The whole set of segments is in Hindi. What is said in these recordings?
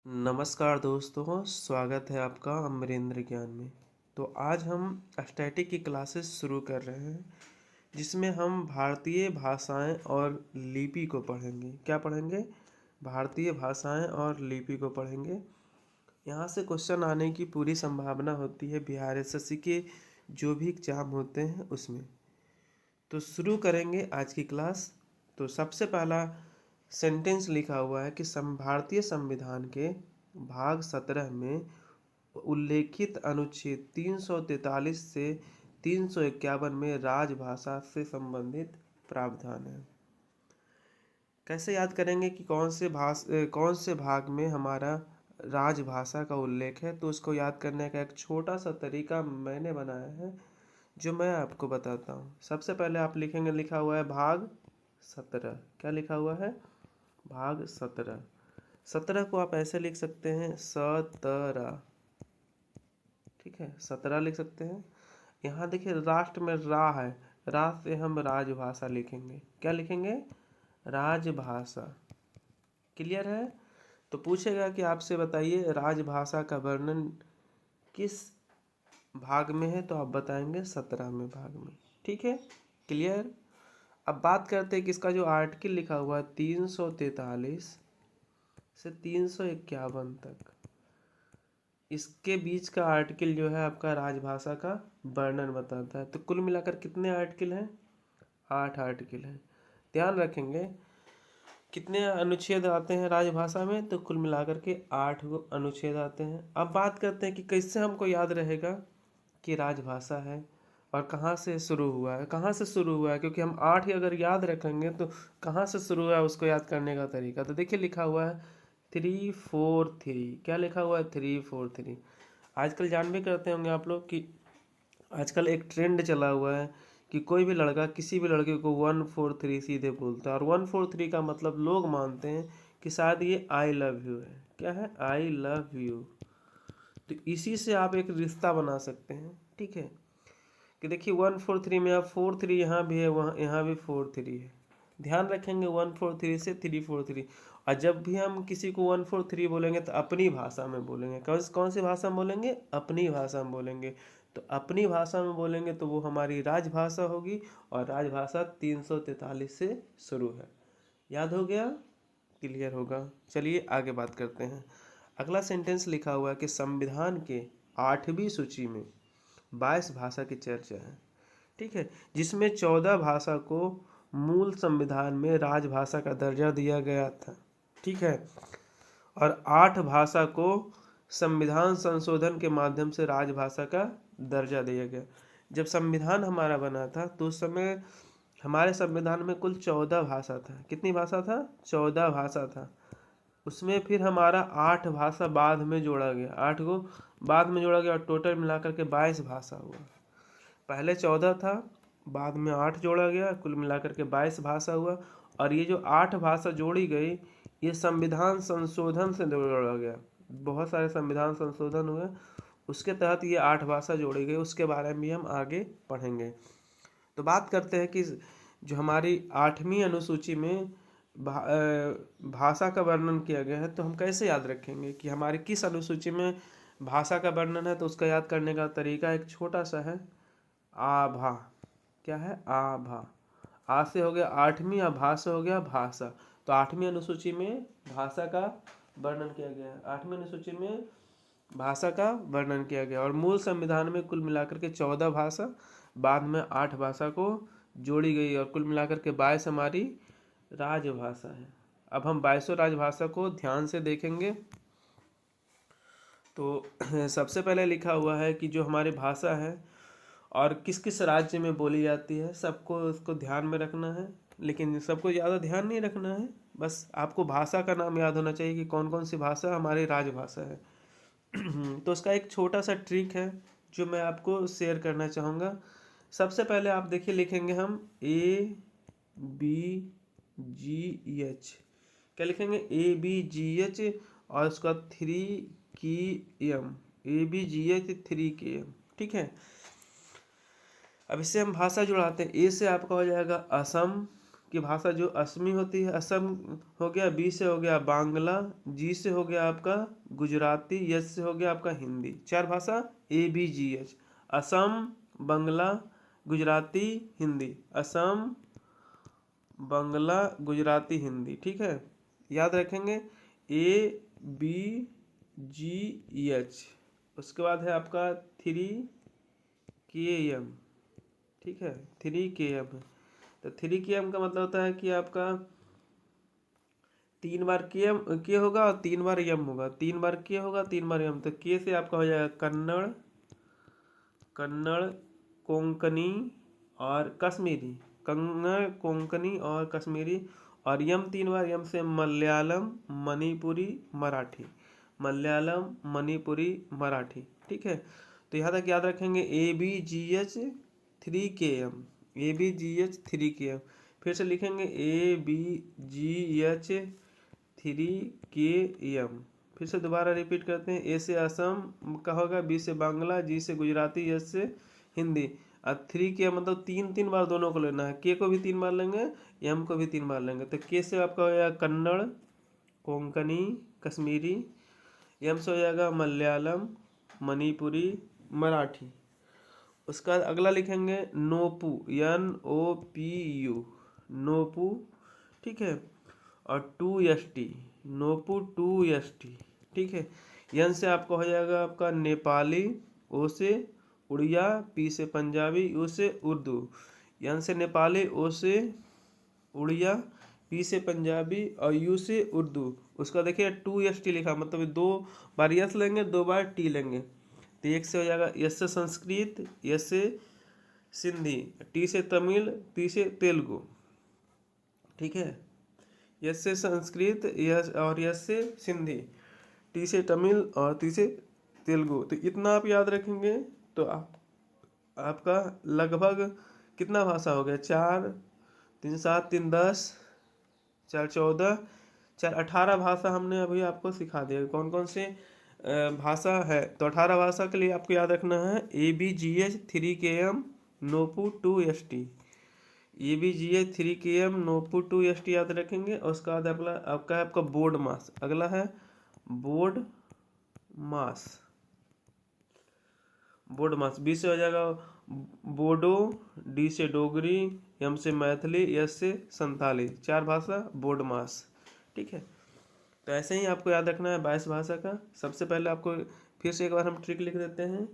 नमस्कार दोस्तों, स्वागत है आपका अमरेंद्र ज्ञान में। तो आज हम स्टैटिक की क्लासेस शुरू कर रहे हैं, जिसमें हम भारतीय भाषाएं और लिपि को पढ़ेंगे। क्या पढ़ेंगे? भारतीय भाषाएं और लिपि को पढ़ेंगे। यहाँ से क्वेश्चन आने की पूरी संभावना होती है बिहार एसएससी के जो भी एग्जाम होते हैं उसमें। तो शुरू करेंगे आज की क्लास। तो सबसे पहला सेंटेंस लिखा हुआ है कि भारतीय संविधान के भाग 17 में उल्लेखित अनुच्छेद 343 से 351 में राजभाषा से संबंधित प्रावधान है। कैसे याद करेंगे कि कौन से भाग में हमारा राजभाषा का उल्लेख है? तो उसको याद करने का एक छोटा सा तरीका मैंने बनाया है, जो मैं आपको बताता हूँ। सबसे पहले आप लिखेंगे, लिखा हुआ है भाग 17। क्या लिखा हुआ है? भाग 17। 17 को आप ऐसे लिख सकते हैं, 17। ठीक है, 17 लिख सकते हैं। यहाँ देखिए राष्ट्र में रा है, रा से हम राजभाषा लिखेंगे। क्या लिखेंगे? राजभाषा। क्लियर है? तो पूछेगा कि आपसे बताइए राजभाषा का वर्णन किस भाग में है, तो आप बताएंगे 17वें भाग में। ठीक है, क्लियर। अब बात करते हैं कि इसका जो आर्टिकल लिखा हुआ है 343 से 351 तक, इसके बीच का आर्टिकल जो है आपका राजभाषा का वर्णन बताता है। तो कुल मिलाकर कितने आर्टिकल हैं? 8 आर्टिकल हैं। ध्यान रखेंगे कितने अनुच्छेद आते हैं राजभाषा में, तो कुल मिलाकर के 8 अनुच्छेद आते हैं। अब बात करते हैं कि कैसे हमको याद रहेगा कि राजभाषा है और कहाँ से शुरू हुआ है। कहाँ से शुरू हुआ है, क्योंकि हम 8 ही अगर याद रखेंगे तो कहाँ से शुरू हुआ है उसको याद करने का तरीका। तो देखिए लिखा हुआ है 343। क्या लिखा हुआ है? 343। आजकल जान भी करते होंगे आप लोग कि आजकल एक ट्रेंड चला हुआ है कि कोई भी लड़का किसी भी लड़के को 143 सीधे बोलता है, और 143 का मतलब लोग मानते हैं कि शायद ये आई लव यू है। क्या है? I love you. तो इसी से आप एक रिश्ता बना सकते हैं। ठीक है, कि देखिए 143 में अब 43 यहाँ भी है, वहाँ यहाँ भी 43 है। ध्यान रखेंगे 143 से 343। और जब भी हम किसी को 143 बोलेंगे तो अपनी भाषा में बोलेंगे। कौन सी भाषा में बोलेंगे? अपनी भाषा में बोलेंगे। तो अपनी भाषा में बोलेंगे तो वो हमारी राजभाषा होगी, और राजभाषा 343 से शुरू है। याद हो गया? क्लियर होगा। चलिए आगे बात करते हैं। अगला सेंटेंस लिखा हुआ है कि संविधान के 8वीं सूची में 22 भाषा की चर्चा है। ठीक है, जिसमें 14 भाषा को मूल संविधान में राजभाषा का दर्जा दिया गया था। ठीक है, और 8 भाषा को संविधान संशोधन के माध्यम से राजभाषा का दर्जा दिया गया। जब संविधान हमारा बना था तो उस समय हमारे संविधान में कुल 14 भाषा था। कितनी भाषा था? 14 भाषा था। उसमें फिर हमारा 8 भाषा बाद में जोड़ा गया, 8 को बाद में जोड़ा गया, और टोटल मिलाकर के 22 भाषा हुआ। पहले 14 था, बाद में 8 जोड़ा गया, कुल मिलाकर के 22 भाषा हुआ। और ये जो 8 भाषा जोड़ी गई, ये संविधान संशोधन से जोड़ा गया। बहुत सारे संविधान संशोधन हुए, उसके तहत ये 8 भाषा जोड़ी गई। उसके बारे में भी हम आगे पढ़ेंगे। तो बात करते हैं कि जो हमारी 8वीं अनुसूची में भाषा का वर्णन किया गया है, तो हम कैसे याद रखेंगे कि हमारी किस अनुसूची में भाषा का वर्णन है। तो उसका याद करने का तरीका एक छोटा सा है, आभा। क्या है? आभा। आ से हो गया 8वीं, और भा से हो गया भाषा। तो 8वीं अनुसूची में भाषा का वर्णन किया गया है। 8वीं अनुसूची में भाषा का वर्णन किया गया, और मूल संविधान में कुल मिलाकर के 14 भाषा, बाद में 8 भाषा को जोड़ी गई, और कुल मिलाकर के 22 हमारी राजभाषा है। अब हम 22 राजभाषा को ध्यान से देखेंगे। तो सबसे पहले लिखा हुआ है कि जो हमारी भाषा है और किस किस राज्य में बोली जाती है, सबको उसको ध्यान में रखना है। लेकिन सबको ज़्यादा ध्यान नहीं रखना है, बस आपको भाषा का नाम याद होना चाहिए कि कौन कौन सी भाषा हमारी राजभाषा है। तो उसका एक छोटा सा ट्रिक है जो मैं आपको शेयर करना चाहूँगा। सबसे पहले आप देखिए, लिखेंगे हम ABGH। क्या लिखेंगे? ABGH, और उसका 3KM। ABGH 3KM। ठीक है, अब इससे हम भाषा जुड़ाते हैं। ए से आपका हो जाएगा असम। की भाषा जो असमी होती है, असम हो गया, बी से हो गया बांग्ला, जी से हो गया आपका गुजराती, एच से हो गया आपका हिंदी। 4 भाषा ABGH, असम, बांग्ला, गुजराती, हिंदी। असम, बांग्ला, गुजराती, हिंदी। ठीक है, याद रखेंगे ABGH। उसके बाद है आपका 3KM। ठीक है, 3KM है। तो 3KM का मतलब होता है कि आपका 3 बार के होगा और 3 बार यम होगा, 3 बार के होगा, 3 बार यम। तो के से आपका हो जाएगा कन्नड़, कोंकणी और कश्मीरी। कन्नड़, कोंकणी और कश्मीरी। और यम 3 बार, यम से मलयालम, मणिपुरी, मराठी। मलयालम, मणिपुरी, मराठी। ठीक है, तो यहाँ तक याद रखेंगे ABGH 3KM, ABGH 3KM। फिर से लिखेंगे ABGH 3KM। फिर से दोबारा रिपीट करते हैं। ए से असम का होगा, बी से बांग्ला, जी से गुजराती, एच से हिंदी। अब 3K मतलब 3 बार दोनों को लेना है। के को भी 3 बार लेंगे, एम को भी 3 बार लेंगे। तो के से आपका हो जाएगा कन्नड़, कोंकणी, कश्मीरी। एम से हो जाएगा मलयालम, मणिपुरी, मराठी। उसका बाद अगला लिखेंगे नोपू, NOPU, नोपू। ठीक है, और 2ST, नोपू 2ST। ठीक है, यन से आपका हो जाएगा आपका नेपाली, ओ से उड़िया, पी से पंजाबी, यू से उर्दू। यन से नेपाली, ओ से उड़िया, पी से पंजाबी और यू से उर्दू। उसका देखिए 2ST लिखा, मतलब 2 बार यस लेंगे, 2 बार टी लेंगे। तो एक से हो जाएगा यस से संस्कृत, यस से सिंधी, टी से तमिल, टी से तेलुगु। ठीक है, यस से संस्कृत, यस और यस से सिंधी, टी से तमिल और टी से तेलुगु। तो इतना आप याद रखेंगे तो आपका लगभग कितना भाषा हो गया? 4 3 7 3 10 4 14 4 18 भाषा हमने अभी आपको सिखा दिया। कौन कौन से भाषा है? तो 18 भाषा के लिए आपको याद रखना है ABGH 3KM नोपू 2ST। ABGH 3KM नोपू 2ST याद रखेंगे। और उसका बाद आपका है आपका बोर्ड मास। अगला है board mass. Board mass be से हो जाएगा बोडो, डी से डोगरी, एम से मैथिली, एस से संथाली। 4 भाषा बोर्ड मास। ठीक है, तो ऐसे ही आपको याद रखना है 22 भाषा का। सबसे पहले आपको फिर से एक बार हम ट्रिक लिख देते हैं।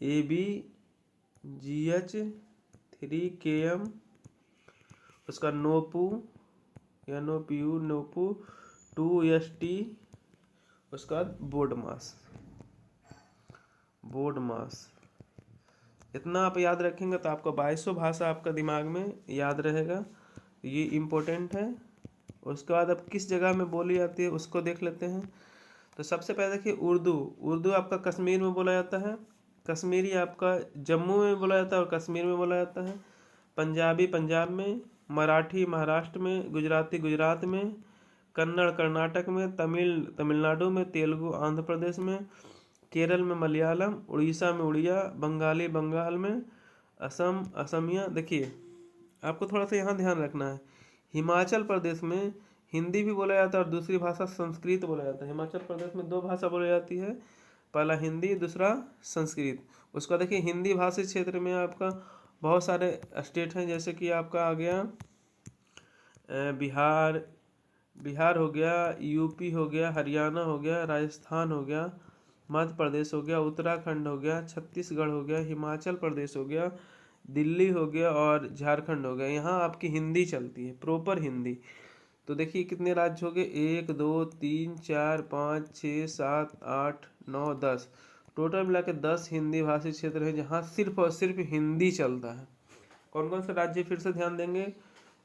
ABGH 3KM, उसका नोपू NOPU नोपू 2ST, उसका बोर्ड मास। बोर्ड मास इतना आप याद रखेंगे तो आपका 2200 भाषा आपका दिमाग में याद रहेगा। ये इम्पोर्टेंट है। उसके बाद अब किस जगह में बोली जाती है उसको देख लेते हैं। तो सबसे पहले देखिए उर्दू। उर्दू आपका कश्मीर में बोला जाता है। कश्मीरी आपका जम्मू में बोला जाता है और कश्मीर में बोला जाता है। पंजाबी पंजाब में, मराठी महाराष्ट्र में, गुजराती गुजरात में, कन्नड़ कर्नाटक में, तमिल तमिलनाडु में, तेलुगु आंध्र प्रदेश में, केरल में मलयालम, उड़ीसा में उड़िया, बंगाली बंगाल में, असम असमिया। देखिए आपको थोड़ा सा यहाँ ध्यान रखना है, हिमाचल प्रदेश में हिंदी भी बोला जाता है और दूसरी भाषा संस्कृत बोला जाता है। हिमाचल प्रदेश में 2 भाषा बोली जाती है, पहला हिंदी, दूसरा संस्कृत। उसका देखिए हिंदी भाषी क्षेत्र में आपका बहुत सारे स्टेट हैं, जैसे कि आपका आ गया बिहार हो गया, यूपी हो गया, हरियाणा हो गया, राजस्थान हो गया, मध्य प्रदेश हो गया, उत्तराखंड हो गया, छत्तीसगढ़ हो गया, हिमाचल प्रदेश हो गया, दिल्ली हो गया और झारखंड हो गया। यहाँ आपकी हिंदी चलती है, प्रॉपर हिंदी। तो देखिए कितने राज्य हो गए? 1 2 3 4 5 6 7 8 9 10। टोटल मिला के 10 हिंदी भाषी क्षेत्र है जहाँ सिर्फ और सिर्फ हिंदी चलता है। कौन कौन से राज्य फिर से ध्यान देंगे?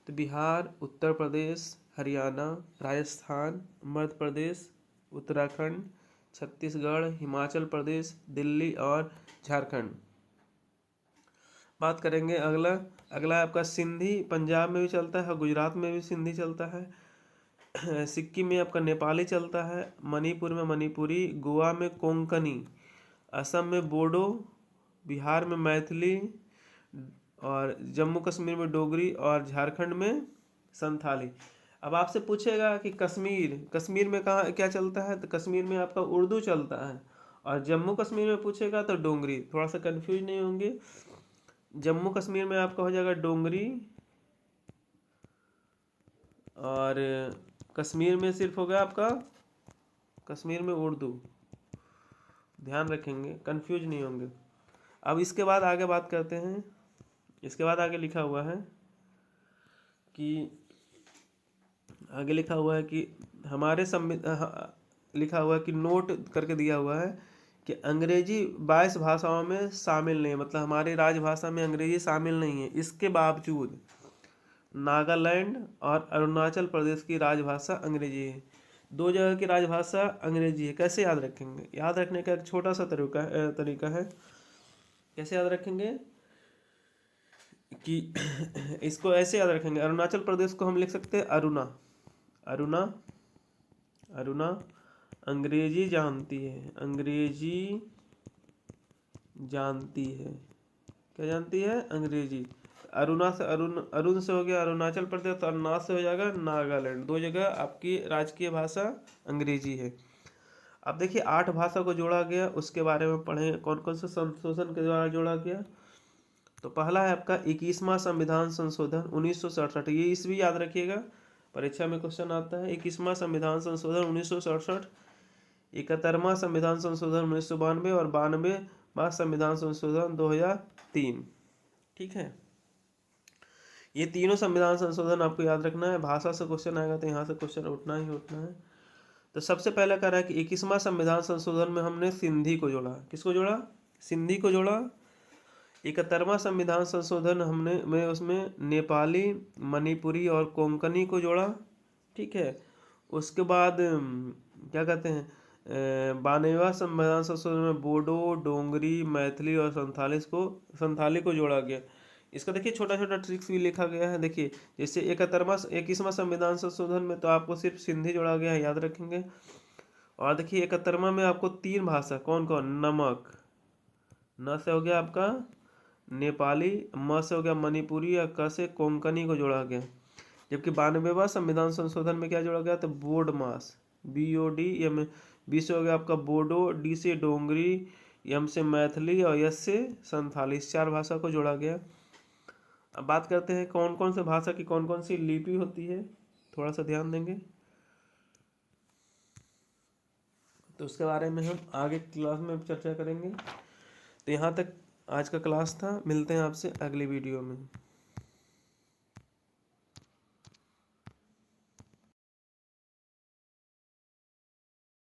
तो बिहार, उत्तर प्रदेश, हरियाणा, राजस्थान, मध्य प्रदेश, उत्तराखंड, छत्तीसगढ़, हिमाचल प्रदेश, दिल्ली और झारखंड। बात करेंगे अगला आपका सिंधी। पंजाब में भी चलता है, गुजरात में भी सिंधी चलता है, सिक्किम में आपका नेपाली चलता है, मणिपुर में मणिपुरी, गोवा में कोंकणी, असम में बोडो, बिहार में मैथिली और जम्मू कश्मीर में डोगरी और झारखंड में संथाली। अब आपसे पूछेगा कि कश्मीर, कश्मीर में कहाँ क्या चलता है, तो कश्मीर में आपका उर्दू चलता है। और जम्मू कश्मीर में पूछेगा तो डोगरी। थोड़ा सा कंफ्यूज नहीं होंगे। जम्मू कश्मीर में आपका हो जाएगा डोगरी, और कश्मीर में सिर्फ हो गया आपका, कश्मीर में उर्दू। ध्यान रखेंगे, कंफ्यूज नहीं होंगे। अब इसके बाद आगे बात करते हैं। इसके बाद आगे लिखा हुआ है कि हमारे लिखा हुआ है कि नोट करके दिया हुआ है कि अंग्रेजी 22 भाषाओं में शामिल नहीं है, मतलब हमारी राजभाषा में अंग्रेजी शामिल नहीं है। इसके बावजूद नागालैंड और अरुणाचल प्रदेश की राजभाषा अंग्रेजी है। दो जगह की राजभाषा अंग्रेजी है। कैसे याद रखेंगे? याद रखने का एक छोटा सा तरीका है। कैसे याद रखेंगे कि इसको ऐसे याद रखेंगे। अरुणाचल प्रदेश को हम लिख सकते हैं अरुणा। अरुणा, अरुणा अंग्रेजी जानती है, अंग्रेजी जानती है। क्या जानती है? अंग्रेजी। अरुणा से अरुण से हो गया अरुणाचल प्रदेश, तो अरुणाचल से हो जाएगा नागालैंड। दो जगह आपकी राजकीय भाषा अंग्रेजी है। अब देखिए 8 भाषा को जोड़ा गया, उसके बारे में पढ़ें कौन कौन से संशोधन के द्वारा जोड़ा गया। तो पहला है आपका 21वां संविधान संशोधन 1967। ये ईस्वी याद रखिएगा, परीक्षा में क्वेश्चन आता है। 21वां संविधान संशोधन 1967, 71वां संविधान संशोधन 1992 और 92वां संविधान संशोधन 2003। ठीक है, ये तीनों संविधान संशोधन आपको याद रखना है। भाषा से क्वेश्चन आएगा तो यहाँ से क्वेश्चन उठना ही उठना है। तो सबसे पहला कह रहा है कि 21वां संविधान संशोधन में हमने सिंधी को जोड़ा। किसको जोड़ा? सिंधी को जोड़ा। 71वां संविधान संशोधन में उसमें नेपाली, मणिपुरी और कोंकणी को जोड़ा। ठीक है, उसके बाद क्या कहते हैं, 92वां संविधान संशोधन में बोडो, डोंगरी, मैथिली और संथाली को जोड़ा गया। इसका देखिए छोटा छोटा ट्रिक्स भी लिखा गया है। देखिए जैसे 21वां संविधान संशोधन में तो आपको सिर्फ सिंधी जोड़ा गया है, याद रखेंगे। और देखिए 71वां में आपको 3 भाषा, कौन कौन? नमक, न से हो गया आपका नेपाली, म से हो गया मणिपुरी और क से कोंकणी को जोड़ा गया। जबकि 92वां संविधान संशोधन में क्या जोड़ा गया? तो बोड मास, BOD, एम, बी से हो गया आपका बोडो, डी से डोंगरी, एम से मैथिली और एस से संथाली। 4 भाषा को जोड़ा गया। अब बात करते हैं कौन कौन से भाषा की कौन कौन सी लिपि होती है, थोड़ा सा ध्यान देंगे तो उसके बारे में हम आगे क्लास में चर्चा करेंगे। तो यहाँ तक आज का क्लास था। मिलते हैं आपसे अगली वीडियो में।